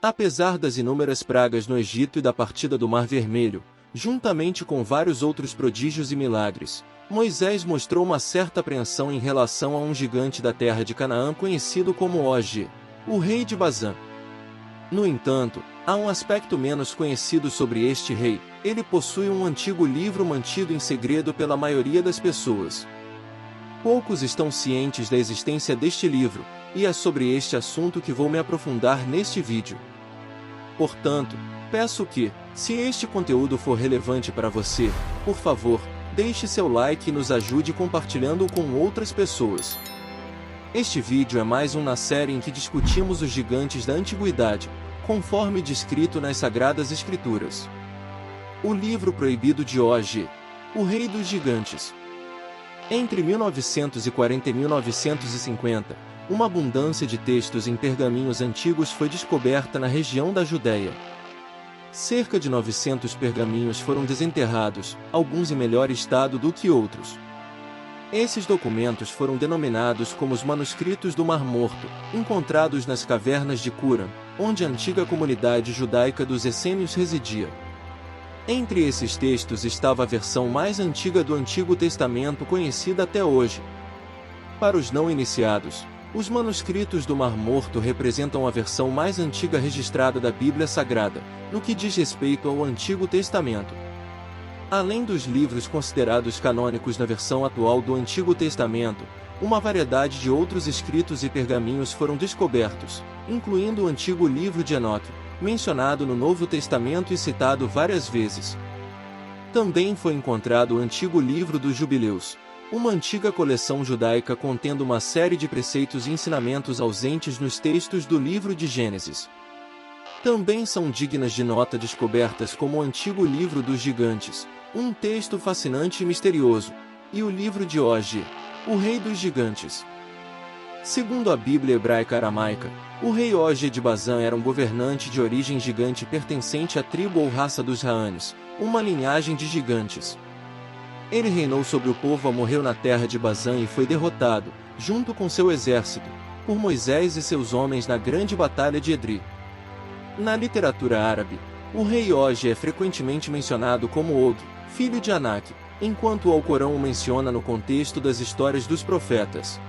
Apesar das inúmeras pragas no Egito e da partida do Mar Vermelho, juntamente com vários outros prodígios e milagres, Moisés mostrou uma certa apreensão em relação a um gigante da terra de Canaã conhecido como Og, o rei de Bazã. No entanto, há um aspecto menos conhecido sobre este rei. Ele possui um antigo livro mantido em segredo pela maioria das pessoas. Poucos estão cientes da existência deste livro, e é sobre este assunto que vou me aprofundar neste vídeo. Portanto, peço que, se este conteúdo for relevante para você, por favor, deixe seu like e nos ajude compartilhando com outras pessoas. Este vídeo é mais um na série em que discutimos os gigantes da antiguidade, conforme descrito nas Sagradas Escrituras. O livro proibido de Og, o rei dos gigantes. Entre 1940 e 1950, uma abundância de textos em pergaminhos antigos foi descoberta na região da Judéia. Cerca de 900 pergaminhos foram desenterrados, alguns em melhor estado do que outros. Esses documentos foram denominados como os manuscritos do Mar Morto, encontrados nas cavernas de Qumran, onde a antiga comunidade judaica dos essênios residia. Entre esses textos estava a versão mais antiga do Antigo Testamento conhecida até hoje. Para os não iniciados, os manuscritos do Mar Morto representam a versão mais antiga registrada da Bíblia Sagrada, no que diz respeito ao Antigo Testamento. Além dos livros considerados canônicos na versão atual do Antigo Testamento, uma variedade de outros escritos e pergaminhos foram descobertos, incluindo o antigo livro de Enoque, mencionado no Novo Testamento e citado várias vezes. Também foi encontrado o antigo livro dos Jubileus, uma antiga coleção judaica contendo uma série de preceitos e ensinamentos ausentes nos textos do livro de Gênesis. Também são dignas de nota descobertas como o antigo livro dos gigantes, um texto fascinante e misterioso, e o livro de Og, o rei dos gigantes. Segundo a Bíblia hebraica aramaica, o rei Og de Bazã era um governante de origem gigante pertencente à tribo ou raça dos Raanes, uma linhagem de gigantes. Ele reinou sobre o povo amorreu na terra de Bazã e foi derrotado, junto com seu exército, por Moisés e seus homens na grande batalha de Edrei. Na literatura árabe, o rei Og é frequentemente mencionado como Og, filho de Anak, enquanto o Alcorão o menciona no contexto das histórias dos profetas.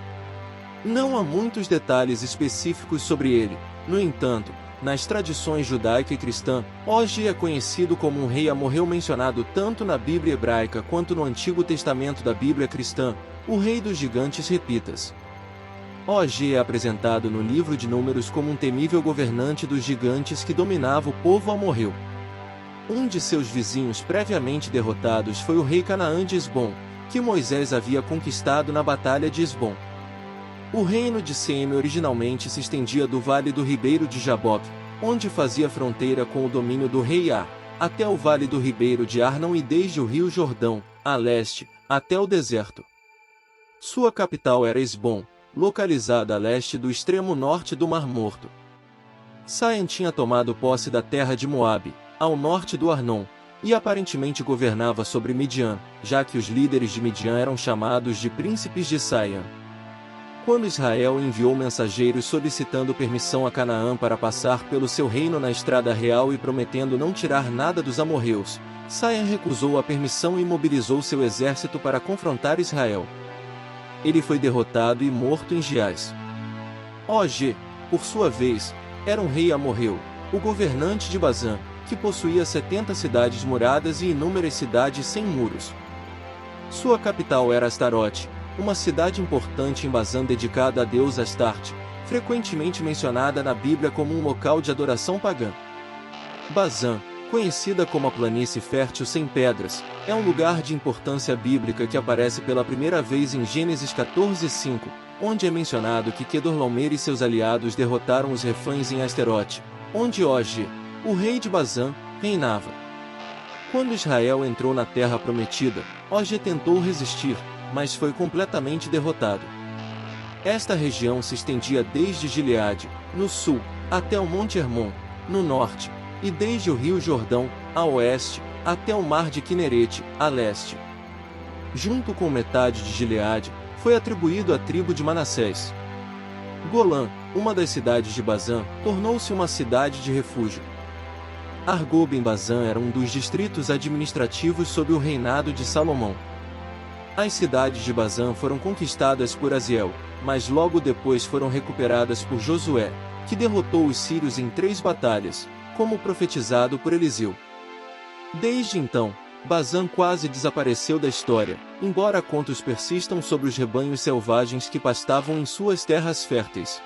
Não há muitos detalhes específicos sobre ele, no entanto, nas tradições judaica e cristã, Og é conhecido como um rei amorreu mencionado tanto na Bíblia hebraica quanto no Antigo Testamento da Bíblia cristã, o rei dos gigantes Repitas. Og é apresentado no livro de Números como um temível governante dos gigantes que dominava o povo amorreu. Um de seus vizinhos previamente derrotados foi o rei Canaã de Esbom, que Moisés havia conquistado na Batalha de Esbom. O reino de Seeme originalmente se estendia do vale do ribeiro de Jaboque, onde fazia fronteira com o domínio do rei Ar, até o vale do ribeiro de Arnon e desde o rio Jordão, a leste, até o deserto. Sua capital era Esbom, localizada a leste do extremo norte do Mar Morto. Saian tinha tomado posse da terra de Moabe, ao norte do Arnon, e aparentemente governava sobre Midian, já que os líderes de Midian eram chamados de príncipes de Saian. Quando Israel enviou mensageiros solicitando permissão a Canaã para passar pelo seu reino na estrada real e prometendo não tirar nada dos amorreus, Saian recusou a permissão e mobilizou seu exército para confrontar Israel. Ele foi derrotado e morto em Giás. Og, por sua vez, era um rei amorreu, o governante de Bazã, que possuía 70 cidades muradas e inúmeras cidades sem muros. Sua capital era Astarote, uma cidade importante em Bazã dedicada a deus Astarte, frequentemente mencionada na Bíblia como um local de adoração pagã. Bazã, conhecida como a planície fértil sem pedras, é um lugar de importância bíblica que aparece pela primeira vez em Gênesis 14:5, onde é mencionado que Quedorlaomer e seus aliados derrotaram os refães em Asterote, onde Og, o rei de Bazã, reinava. Quando Israel entrou na terra prometida, Og tentou resistir, mas foi completamente derrotado. Esta região se estendia desde Gileade, no sul, até o Monte Hermon, no norte, e desde o rio Jordão, a oeste, até o mar de Quinerete, a leste. Junto com metade de Gileade, foi atribuído à tribo de Manassés. Golã, uma das cidades de Bazã, tornou-se uma cidade de refúgio. Argob em Bazã era um dos distritos administrativos sob o reinado de Salomão. As cidades de Bazã foram conquistadas por Aziel, mas logo depois foram recuperadas por Josué, que derrotou os sírios em 3 batalhas, como profetizado por Eliseu. Desde então, Bazã quase desapareceu da história, embora contos persistam sobre os rebanhos selvagens que pastavam em suas terras férteis.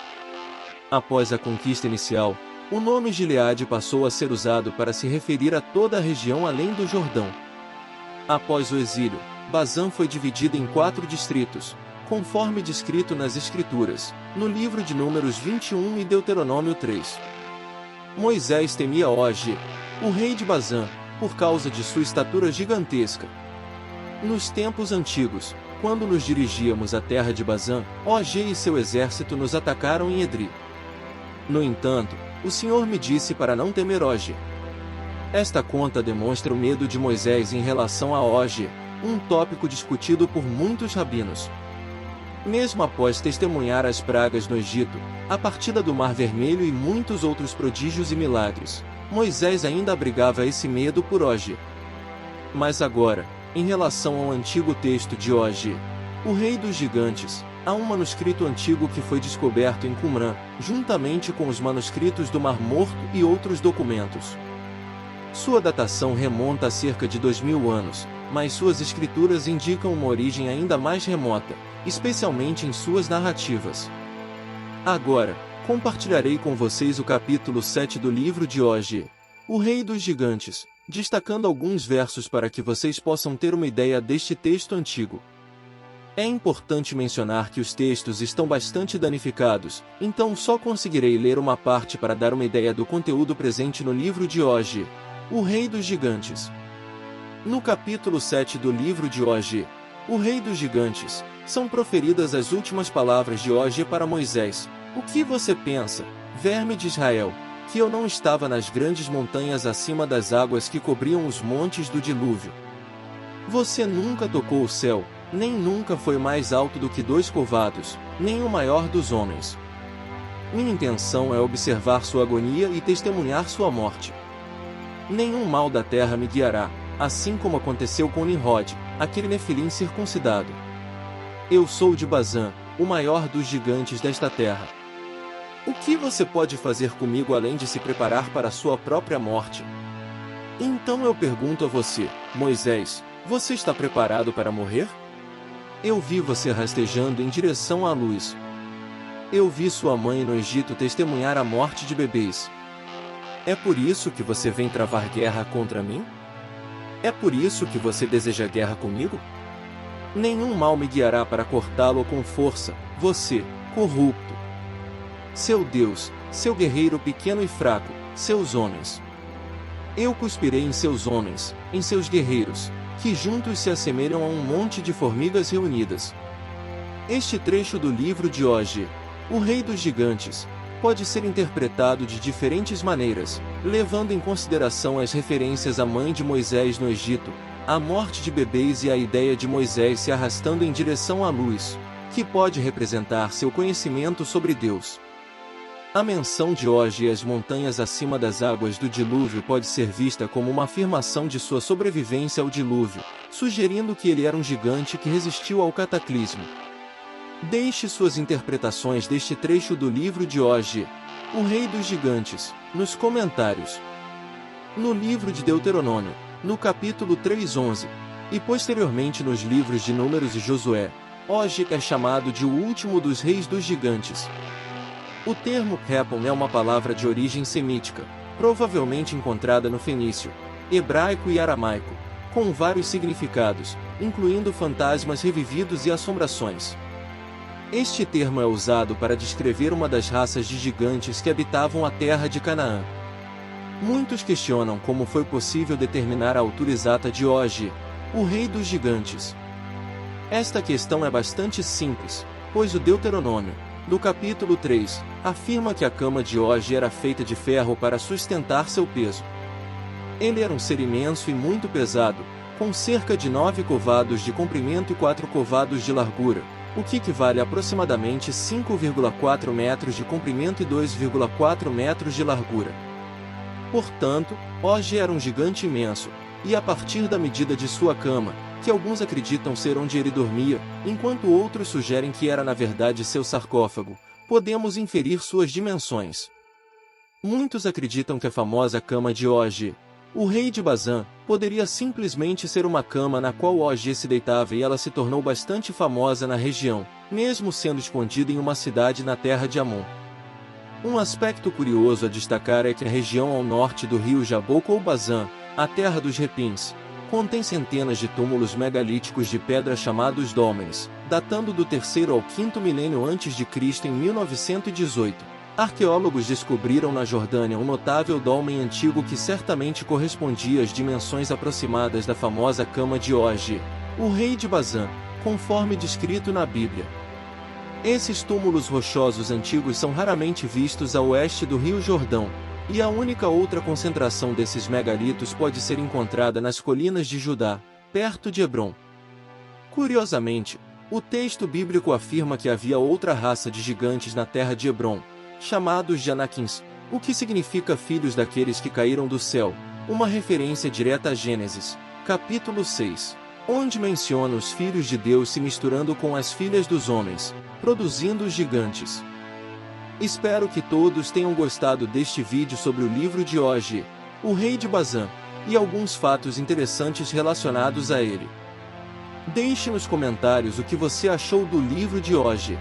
Após a conquista inicial, o nome Gileade passou a ser usado para se referir a toda a região além do Jordão. Após o exílio, Bazã foi dividida em 4 distritos, conforme descrito nas Escrituras, no livro de Números 21 e Deuteronômio 3. Moisés temia Og, o rei de Bazã, por causa de sua estatura gigantesca. Nos tempos antigos, quando nos dirigíamos à terra de Bazã, Og e seu exército nos atacaram em Edri. No entanto, o Senhor me disse para não temer Og. Esta conta demonstra o medo de Moisés em relação a Og, um tópico discutido por muitos rabinos. Mesmo após testemunhar as pragas no Egito, a partida do Mar Vermelho e muitos outros prodígios e milagres, Moisés ainda abrigava esse medo por Og. Mas agora, em relação ao antigo texto de Og, o rei dos gigantes, há um manuscrito antigo que foi descoberto em Qumran, juntamente com os manuscritos do Mar Morto e outros documentos. Sua datação remonta a cerca de 2000 anos, mas suas escrituras indicam uma origem ainda mais remota, especialmente em suas narrativas. Agora, compartilharei com vocês o capítulo 7 do livro de Og, o Rei dos Gigantes, destacando alguns versos para que vocês possam ter uma ideia deste texto antigo. É importante mencionar que os textos estão bastante danificados, então só conseguirei ler uma parte para dar uma ideia do conteúdo presente no livro de Og, o Rei dos Gigantes. No capítulo 7 do livro de Og, o Rei dos Gigantes, são proferidas as últimas palavras de Og para Moisés. O que você pensa, verme de Israel, que eu não estava nas grandes montanhas acima das águas que cobriam os montes do dilúvio? Você nunca tocou o céu, nem nunca foi mais alto do que 2 covados, nem o maior dos homens. Minha intenção é observar sua agonia e testemunhar sua morte. Nenhum mal da terra me guiará, assim como aconteceu com Nimrod, aquele Nefilim circuncidado. Eu sou de Bazã, o maior dos gigantes desta terra. O que você pode fazer comigo além de se preparar para a sua própria morte? Então eu pergunto a você, Moisés, você está preparado para morrer? Eu vi você rastejando em direção à luz. Eu vi sua mãe no Egito testemunhar a morte de bebês. É por isso que você vem travar guerra contra mim? É por isso que você deseja guerra comigo? Nenhum mal me guiará para cortá-lo com força, você, corrupto. Seu Deus, seu guerreiro pequeno e fraco, seus homens. Eu cuspirei em seus homens, em seus guerreiros, que juntos se assemelham a um monte de formigas reunidas. Este trecho do livro de Og, o Rei dos Gigantes, pode ser interpretado de diferentes maneiras, levando em consideração as referências à mãe de Moisés no Egito, a morte de bebês e a ideia de Moisés se arrastando em direção à luz, que pode representar seu conhecimento sobre Deus. A menção de Og e as montanhas acima das águas do dilúvio pode ser vista como uma afirmação de sua sobrevivência ao dilúvio, sugerindo que ele era um gigante que resistiu ao cataclismo. Deixe suas interpretações deste trecho do livro de Og, o Rei dos Gigantes, nos comentários. No livro de Deuteronômio, no capítulo 3:11, e posteriormente nos livros de Números e Josué, Og é chamado de o último dos reis dos gigantes. O termo Repon é uma palavra de origem semítica, provavelmente encontrada no fenício, hebraico e aramaico, com vários significados, incluindo fantasmas revividos e assombrações. Este termo é usado para descrever uma das raças de gigantes que habitavam a terra de Canaã. Muitos questionam como foi possível determinar a altura exata de Og, o Rei dos Gigantes. Esta questão é bastante simples, pois o Deuteronômio, no capítulo 3, afirma que a cama de Og era feita de ferro para sustentar seu peso. Ele era um ser imenso e muito pesado, com cerca de 9 covados de comprimento e 4 covados de largura, o que equivale a aproximadamente 5,4 metros de comprimento e 2,4 metros de largura. Portanto, Og era um gigante imenso, e a partir da medida de sua cama, que alguns acreditam ser onde ele dormia, enquanto outros sugerem que era na verdade seu sarcófago, podemos inferir suas dimensões. Muitos acreditam que a famosa cama de Og, o rei de Bazã, poderia simplesmente ser uma cama na qual Og se deitava, e ela se tornou bastante famosa na região, mesmo sendo escondida em uma cidade na terra de Amon. Um aspecto curioso a destacar é que a região ao norte do rio Jaboco ou Bazã, a terra dos Repins, contém centenas de túmulos megalíticos de pedra chamados dólmenes, datando do 3º ao 5º milênio antes de Cristo em 1918. Arqueólogos descobriram na Jordânia um notável dolmen antigo que certamente correspondia às dimensões aproximadas da famosa cama de Og, o rei de Bazã, conforme descrito na Bíblia. Esses túmulos rochosos antigos são raramente vistos a oeste do rio Jordão, e a única outra concentração desses megalitos pode ser encontrada nas colinas de Judá, perto de Hebrom. Curiosamente, o texto bíblico afirma que havia outra raça de gigantes na terra de Hebrom, chamados de Anaquins, o que significa filhos daqueles que caíram do céu, uma referência direta a Gênesis, capítulo 6, onde menciona os filhos de Deus se misturando com as filhas dos homens, produzindo os gigantes. Espero que todos tenham gostado deste vídeo sobre o livro de Og, o rei de Bazã, e alguns fatos interessantes relacionados a ele. Deixe nos comentários o que você achou do livro de Og.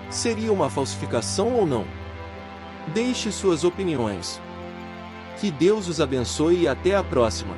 Seria uma falsificação ou não? Deixe suas opiniões. Que Deus os abençoe e até a próxima!